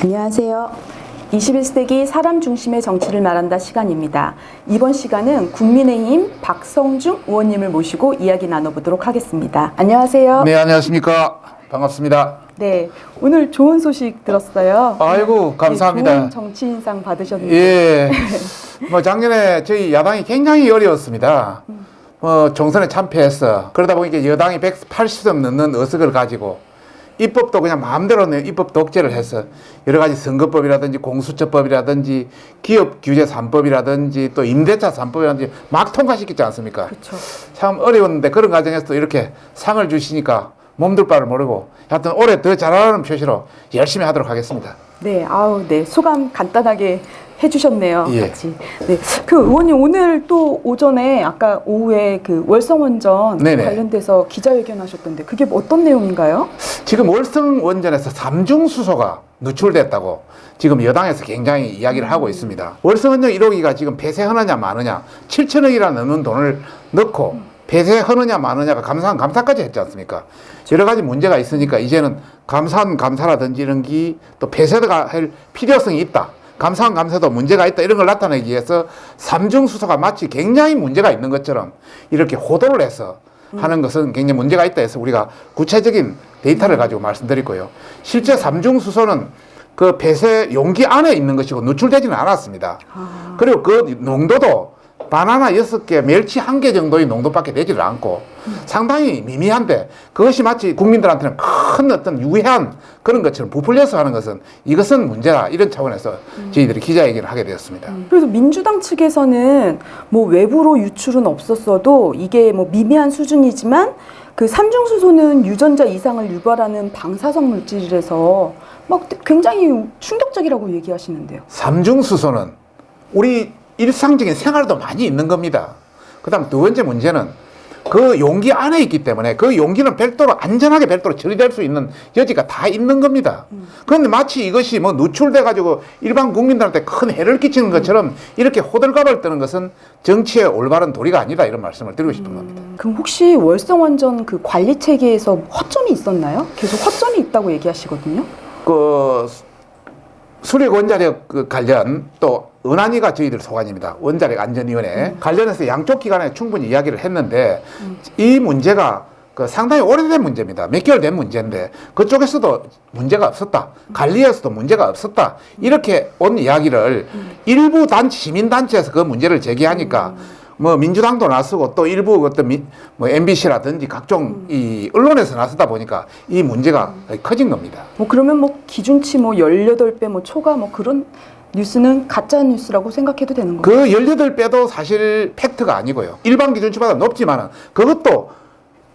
안녕하세요. 21세기 사람 중심의 정치를 말한다 시간입니다. 이번 시간은 국민의힘 박성중 의원님을 모시고 이야기 나눠보도록 하겠습니다. 안녕하세요. 네, 안녕하십니까. 반갑습니다. 네, 오늘 좋은 소식 들었어요. 아이고, 감사합니다. 네, 좋은 정치인상 받으셨는데. 예. 작년에 저희 야당이 굉장히 어려웠습니다. 총선에 참패했어. 그러다 보니까 여당이 180석 넘는 의석을 가지고 입법도 그냥 마음대로 입법 독재를 해서 여러 가지 선거법이라든지 공수처법이라든지 기업 규제 3법이라든지 또 임대차 3법이라든지 막 통과시켰지 않습니까? 그렇죠. 참 어려웠는데 그런 과정에서 또 이렇게 상을 주시니까 몸둘 바를 모르고 하여튼 올해 더 잘하라는 표시로 열심히 하도록 하겠습니다. 네, 네. 소감 간단하게 해주셨네요. 예. 같이. 네. 그 의원님 오늘 또 오전에 아까 오후에 그 월성원전 네네. 관련돼서 기자회견 하셨던데 그게 어떤 내용인가요? 지금 월성원전에서 삼중수소가 누출됐다고 지금 여당에서 굉장히 이야기를 하고 있습니다. 월성원전 1호기가 지금 폐쇄하느냐 마느냐 7천억이나 넘는 돈을 넣고 폐쇄하느냐 마느냐가 감사까지 했지 않습니까? 여러 가지 문제가 있으니까 이제는 감사라든지 이런 게 또 폐쇄가 할 필요성이 있다. 감사도 문제가 있다. 이런 걸 나타내기 위해서 삼중수소가 마치 굉장히 문제가 있는 것처럼 이렇게 호도를 해서 하는 것은 굉장히 문제가 있다 해서 우리가 구체적인 데이터를 가지고 말씀드릴 거예요. 실제 삼중수소는 그 폐쇄 용기 안에 있는 것이고 누출되지는 않았습니다. 그리고 그 농도도 바나나 6개, 멸치 1개 정도의 농도밖에 되지를 않고 상당히 미미한데 그것이 마치 국민들한테는 큰 어떤 유해한 그런 것처럼 부풀려서 하는 것은 이것은 문제다. 이런 차원에서 저희들이 기자회견을 하게 되었습니다. 그래서 민주당 측에서는 뭐 외부로 유출은 없었어도 이게 뭐 미미한 수준이지만 그 삼중수소는 유전자 이상을 유발하는 방사성 물질이라서 막 굉장히 충격적이라고 얘기하시는데요. 삼중수소는 우리 일상적인 생활에도 많이 있는 겁니다. 그 다음 두 번째 문제는 그 용기 안에 있기 때문에 그 용기는 안전하게 별도로 처리될 수 있는 여지가 다 있는 겁니다. 그런데 마치 이것이 뭐 누출돼가지고 일반 국민들한테 큰 해를 끼치는 것처럼 이렇게 호들갑을 뜨는 것은 정치의 올바른 도리가 아니다. 이런 말씀을 드리고 싶은 겁니다. 그럼 혹시 월성원전 그 관리 체계에서 허점이 있었나요? 계속 허점이 있다고 얘기하시거든요. 수력 원자력 관련 또 은한위가 저희들 소관입니다. 원자력 안전위원회 관련해서 양쪽 기관에 충분히 이야기를 했는데 이 문제가 상당히 오래된 문제입니다. 몇 개월 된 문제인데 그쪽에서도 문제가 없었다. 관리에서도 문제가 없었다. 이렇게 온 이야기를 일부 시민단체에서 그 문제를 제기하니까 뭐 민주당도 나서고 또 일부 어떤 MBC라든지 각종 이 언론에서 나서다 보니까 이 문제가 커진 겁니다. 그러면 기준치 18배 초과 그런 뉴스는 가짜 뉴스라고 생각해도 되는 건가요? 그 18배도 사실 팩트가 아니고요. 일반 기준치보다 높지만은 그것도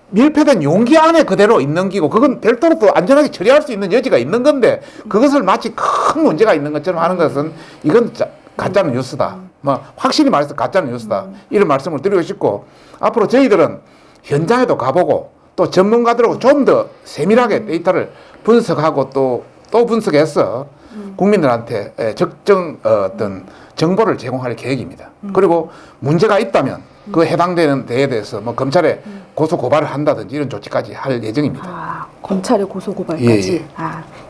밀폐된 용기 안에 그대로 있는 기고 그건 별도로 또 안전하게 처리할 수 있는 여지가 있는 건데 그것을 마치 큰 문제가 있는 것처럼 하는 것은 이건 가짜는 뉴스다. 확실히 말해서 가짜는 뉴스다. 이런 말씀을 드리고 싶고 앞으로 저희들은 현장에도 가보고 또 전문가들하고 좀 더 세밀하게 데이터를 분석하고 또 분석해서 국민들한테 적정 어떤 정보를 제공할 계획입니다. 그리고 문제가 있다면 그 해당되는 데에 대해서 검찰에 고소 고발을 한다든지 이런 조치까지 할 예정입니다. 검찰에 고소 고발까지.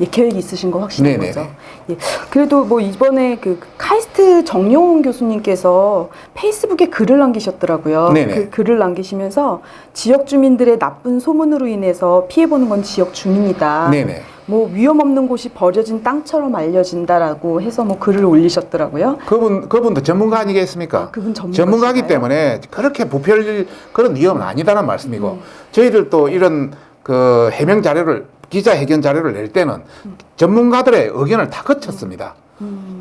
예, 계획이 있으신 거 확실한 네네네. 거죠. 예. 그래도 이번에 그 카이스트 정용훈 교수님께서 페이스북에 글을 남기셨더라고요. 네네. 그 글을 남기시면서 지역 주민들의 나쁜 소문으로 인해서 피해 보는 건 지역 주민이다. 네네. 위험 없는 곳이 버려진 땅처럼 알려진다라고 해서 글을 올리셨더라고요. 그분도 전문가 아니겠습니까? 그분 전문가이기 때문에 그렇게 부풀릴 그런 위험은 아니다는 말씀이고 저희들도 이런 해명 자료를 기자회견 자료를 낼 때는 전문가들의 의견을 다 거쳤습니다.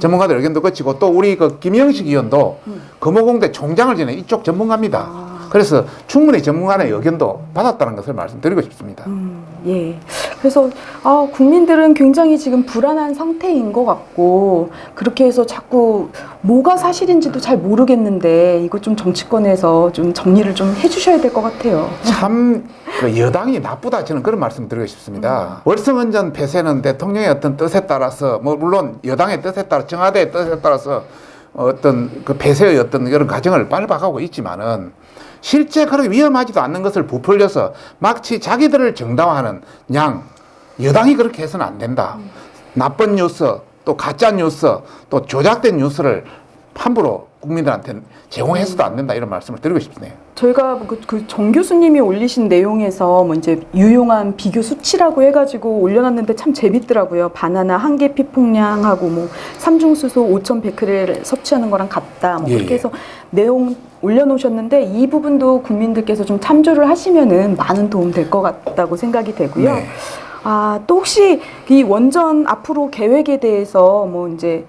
전문가들 의견도 거치고 또 우리 김영식 의원도 금호공대 총장을 지낸 이쪽 전문가입니다. 그래서 충분히 전문가의 의견도 받았다는 것을 말씀드리고 싶습니다. 예. 그래서 국민들은 굉장히 지금 불안한 상태인 것 같고 그렇게 해서 자꾸 뭐가 사실인지도 잘 모르겠는데 이거 좀 정치권에서 좀 정리를 좀 해주셔야 될 것 같아요. 참 여당이 나쁘다 저는 그런 말씀 드리고 싶습니다. 월성원전 폐쇄는 대통령의 어떤 뜻에 따라서 물론 여당의 뜻에 따라 청와대의 뜻에 따라서 어떤 폐쇄의 어떤 이런 과정을 밟아가고 있지만은 실제 그렇게 위험하지도 않는 것을 부풀려서 마치 자기들을 정당화하는 여당이 그렇게 해서는 안 된다. 나쁜 뉴스, 또 가짜 뉴스, 또 조작된 뉴스를 함부로 국민들한테 제공해서도 안 된다 이런 말씀을 드리고 싶네요. 저희가 정 교수님이 올리신 내용에서 뭐 이제 유용한 비교 수치라고 해가지고 올려놨는데 참 재밌더라고요. 바나나 한 개 피폭량하고 뭐 삼중수소 5,100kcal 섭취하는 거랑 같다. 뭐 예, 그렇게 예. 해서 내용 올려놓으셨는데 이 부분도 국민들께서 좀 참조를 하시면은 많은 도움 될 것 같다고 생각이 되고요. 네. 아, 또 혹시 이 원전 앞으로 계획에 대해서 뭐 이제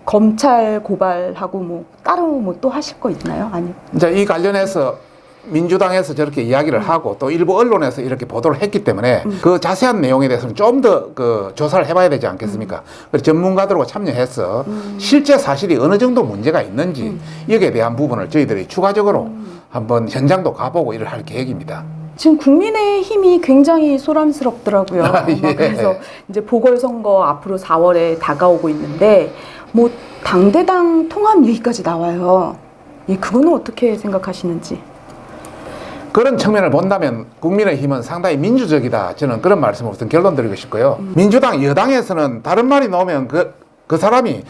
검찰 고발하고 뭐 따로 뭐 또 하실 거 있나요? 아니. 이제 이 관련해서 민주당에서 저렇게 이야기를 하고 또 일부 언론에서 이렇게 보도를 했기 때문에 그 자세한 내용에 대해서는 좀 더 그 조사를 해봐야 되지 않겠습니까? 그래서 전문가들과 참여해서 실제 사실이 어느 정도 문제가 있는지 여기에 대한 부분을 저희들이 추가적으로 한번 현장도 가보고 일을 할 계획입니다. 지금 국민의힘이 굉장히 소란스럽더라고요. 예. 그래서 이제 보궐선거 앞으로 4월에 다가오고 있는데 뭐 당대당 통합 얘기까지 나와요. 예, 그거는 어떻게 생각하시는지? 그런 측면을 본다면 국민의힘은 상당히 민주적이다. 저는 그런 말씀을 우선 결론 드리고 싶고요. 민주당 여당에서는 다른 말이 나오면 그 사람이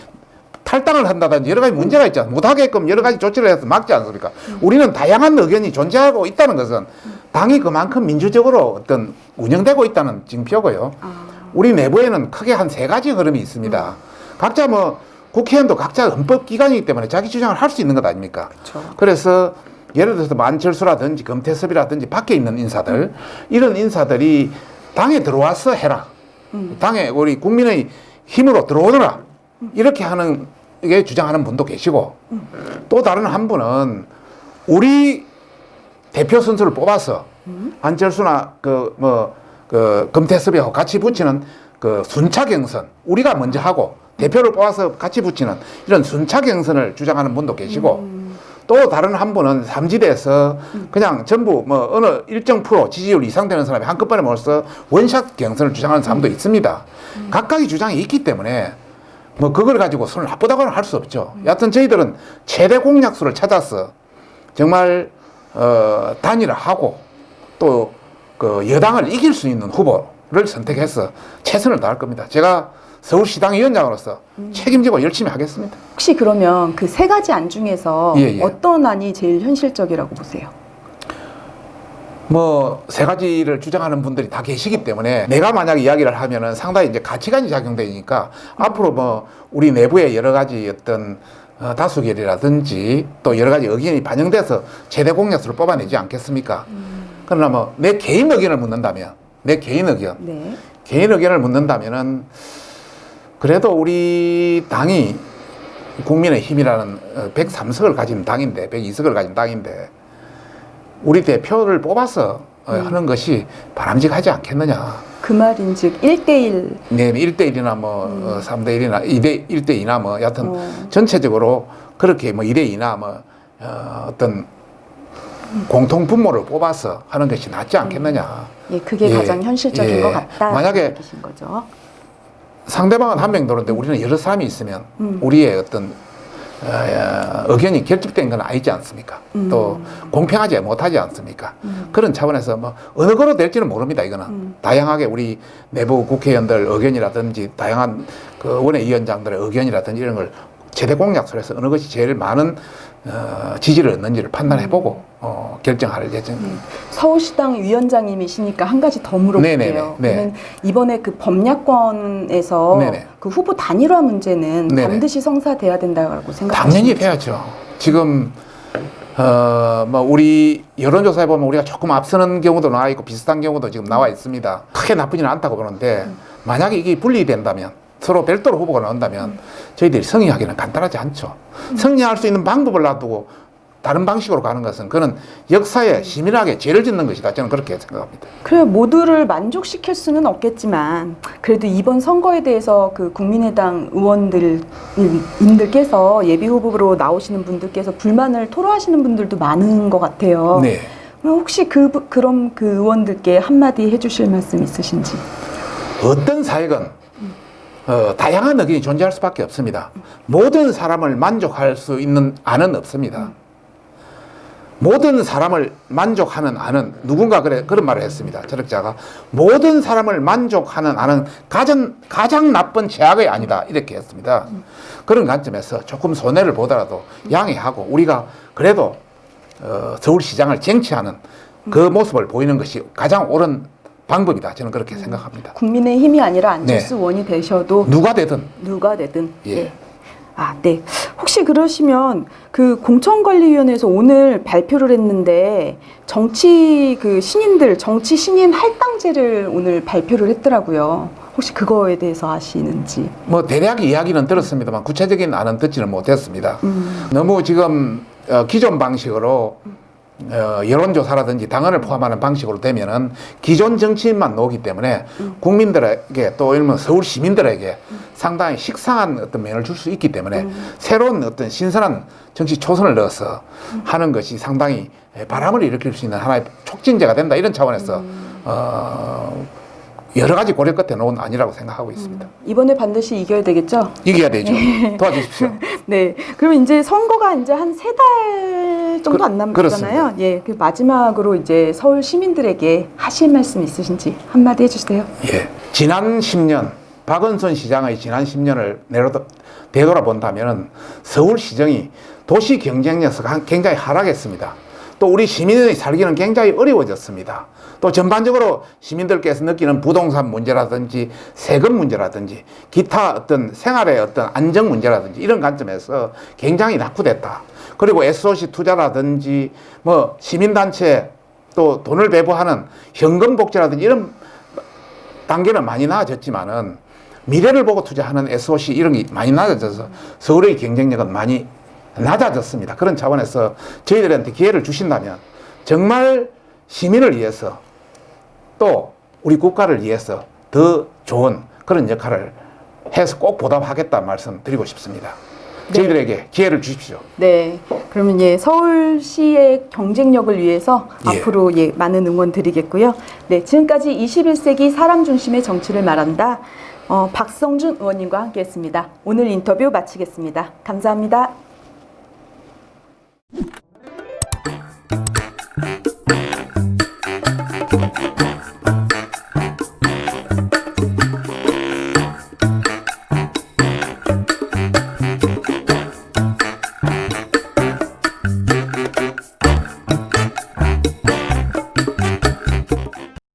탈당을 한다든지 여러 가지 문제가 있잖아요. 못하게끔 여러 가지 조치를 해서 막지 않습니까? 우리는 다양한 의견이 존재하고 있다는 것은 당이 그만큼 민주적으로 어떤 운영되고 있다는 징표고요. 우리 내부에는 크게 한 3가지 흐름이 있습니다. 각자 뭐 국회의원도 각자 헌법기관이기 때문에 자기 주장을 할 수 있는 것 아닙니까? 그쵸. 그래서 예를 들어서 만철수라든지 금태섭이라든지 밖에 있는 인사들 이런 인사들이 당에 들어와서 해라. 당에 우리 국민의 힘으로 들어오너라. 이렇게 하는 게 주장하는 분도 계시고 또 다른 한 분은 우리 대표 선수를 뽑아서 안철수나 금태섭이하고 같이 붙이는 그 순차 경선 우리가 먼저 하고 대표를 뽑아서 같이 붙이는 이런 순차 경선을 주장하는 분도 계시고 또 다른 한 분은 삼지대에서 그냥 전부 뭐 어느 일정 프로 지지율 이상 되는 사람이 한꺼번에 모여서 원샷 경선을 주장하는 사람도 있습니다. 각각의 주장이 있기 때문에 뭐 그걸 가지고 손을 나쁘다고는 할 수 없죠. 여하튼 저희들은 최대 공약수를 찾아서 정말 단일화하고 또 그 여당을 이길 수 있는 후보를 선택해서 최선을 다할 겁니다. 제가 서울시당 위원장으로서 책임지고 열심히 하겠습니다. 혹시 그러면 그 3가지 안 중에서 예, 예. 어떤 안이 제일 현실적이라고 보세요? 뭐 3가지를 주장하는 분들이 다 계시기 때문에 내가 만약 이야기를 하면은 상당히 이제 가치관이 작용되니까 앞으로 뭐 우리 내부의 여러 가지 어떤 다수결이라든지 또 여러 가지 의견이 반영돼서 최대 공약수를 뽑아내지 않겠습니까? 그러나 뭐 내 개인 의견을 묻는다면 내 개인 의견 네. 개인 의견을 묻는다면은 그래도 우리 당이 국민의힘이라는 103석을 가진 당인데 102석을 가진 당인데 우리 대표를 뽑아서 하는 것이 바람직하지 않겠느냐. 그 말인즉 1대1 네, 1대1이나 뭐 3대1이나 1대2나 뭐 여하튼 전체적으로 그렇게 뭐 2대2나 뭐 어떤 공통 분모를 뽑아서 하는 것이 낫지 않겠느냐. 예, 그게 예, 가장 현실적인 예. 것 같다. 만약에 느끼신 거죠. 상대방은 한 명 들었는데 우리는 여러 사람이 있으면 우리의 어떤 의견이 결집된 건 아니지 않습니까? 또 공평하지 못하지 않습니까? 그런 차원에서 뭐 어느 거로 될지는 모릅니다. 이거는 다양하게 우리 내부 국회의원들 의견이라든지 다양한 그 원외위원장들의 의견이라든지 이런 걸 최대 공약수에서 어느 것이 제일 많은 지지를 얻는지를 판단해보고 결정할 예정입니다. 서울시당 위원장님이시니까 한 가지 더 물어볼게요. 네네네, 네. 그러면 이번에 그 법야권에서 네네. 그 후보 단일화 문제는 네네. 반드시 성사돼야 된다고 생각하시죠? 당연히 돼야죠. 지금 뭐 우리 여론조사에 보면 우리가 조금 앞서는 경우도 나와 있고 비슷한 경우도 지금 나와 있습니다. 크게 나쁘지는 않다고 보는데 만약에 이게 분리된다면 서로 별도로 후보가 나온다면 저희들이 승리하기는 간단하지 않죠. 승리할 수 있는 방법을 놔두고 다른 방식으로 가는 것은 그는 역사에 시민하게 죄를 짓는 것이다. 저는 그렇게 생각합니다. 그래 모두를 만족시킬 수는 없겠지만 그래도 이번 선거에 대해서 그 국민의당 의원님들께서 예비 후보로 나오시는 분들께서 불만을 토로하시는 분들도 많은 것 같아요. 네. 그럼 혹시 그럼 그 의원들께 한마디 해주실 말씀 있으신지? 어떤 사역은 다양한 의견이 존재할 수밖에 없습니다. 모든 사람을 만족할 수 있는 안은 없습니다. 모든 사람을 만족하는 안은 누군가 그런 말을 했습니다. 철학자가 모든 사람을 만족하는 안은 가장 나쁜 제약이 아니다 이렇게 했습니다. 그런 관점에서 조금 손해를 보더라도 양해하고 우리가 그래도 서울시장을 쟁취하는 그 모습을 보이는 것이 가장 옳은 방법이다. 저는 그렇게 생각합니다. 국민의 힘이 아니라 안철수 네. 의원이 되셔도 누가 되든. 예. 예. 아, 네. 혹시 그러시면 그 공천관리위원회에서 오늘 발표를 했는데 정치 신임 할당제를 오늘 발표를 했더라고요. 혹시 그거에 대해서 아시는지? 뭐 대략 이야기는 들었습니다만 구체적인 안은 듣지는 못했습니다. 너무 지금 기존 방식으로 여론조사라든지 당원을 포함하는 방식으로 되면은 기존 정치인만 나오기 때문에 국민들에게 또 이런 서울 시민들에게 상당히 식상한 어떤 면을 줄 수 있기 때문에 새로운 어떤 신선한 정치 초선을 넣어서 하는 것이 상당히 바람을 일으킬 수 있는 하나의 촉진제가 된다 이런 차원에서 여러 가지 고려 끝에 놓은 아니라고 생각하고 있습니다. 이번에 반드시 이겨야 되겠죠? 이겨야 되죠. 도와주십시오. 네. 그러면 이제 선거가 이제 한 3달 정도 안 남았잖아요. 그렇습니다. 예. 그 마지막으로 이제 서울 시민들에게 하실 말씀 있으신지 한마디 해주세요. 예. 지난 10년, 박은선 시장의 지난 10년을 되돌아본다면 서울시정이 도시 경쟁력에서 굉장히 하락했습니다. 또 우리 시민의 살기는 굉장히 어려워졌습니다. 또 전반적으로 시민들께서 느끼는 부동산 문제라든지 세금 문제라든지 기타 어떤 생활의 어떤 안정 문제라든지 이런 관점에서 굉장히 낙후됐다. 그리고 SOC 투자라든지 뭐 시민단체 또 돈을 배부하는 현금 복지라든지 이런 단계는 많이 나아졌지만은 미래를 보고 투자하는 SOC 이런 게 많이 낮아져서 서울의 경쟁력은 많이 낮아졌습니다. 그런 차원에서 저희들한테 기회를 주신다면 정말 시민을 위해서 또 우리 국가를 위해서 더 좋은 그런 역할을 해서 꼭 보답하겠다는 말씀 드리고 싶습니다. 네. 저희들에게 기회를 주십시오. 네. 그러면 예, 서울시의 경쟁력을 위해서 예. 앞으로 예, 많은 응원 드리겠고요. 네. 지금까지 21세기 사람 중심의 정치를 말한다. 박성준 의원님과 함께 했습니다. 오늘 인터뷰 마치겠습니다. 감사합니다.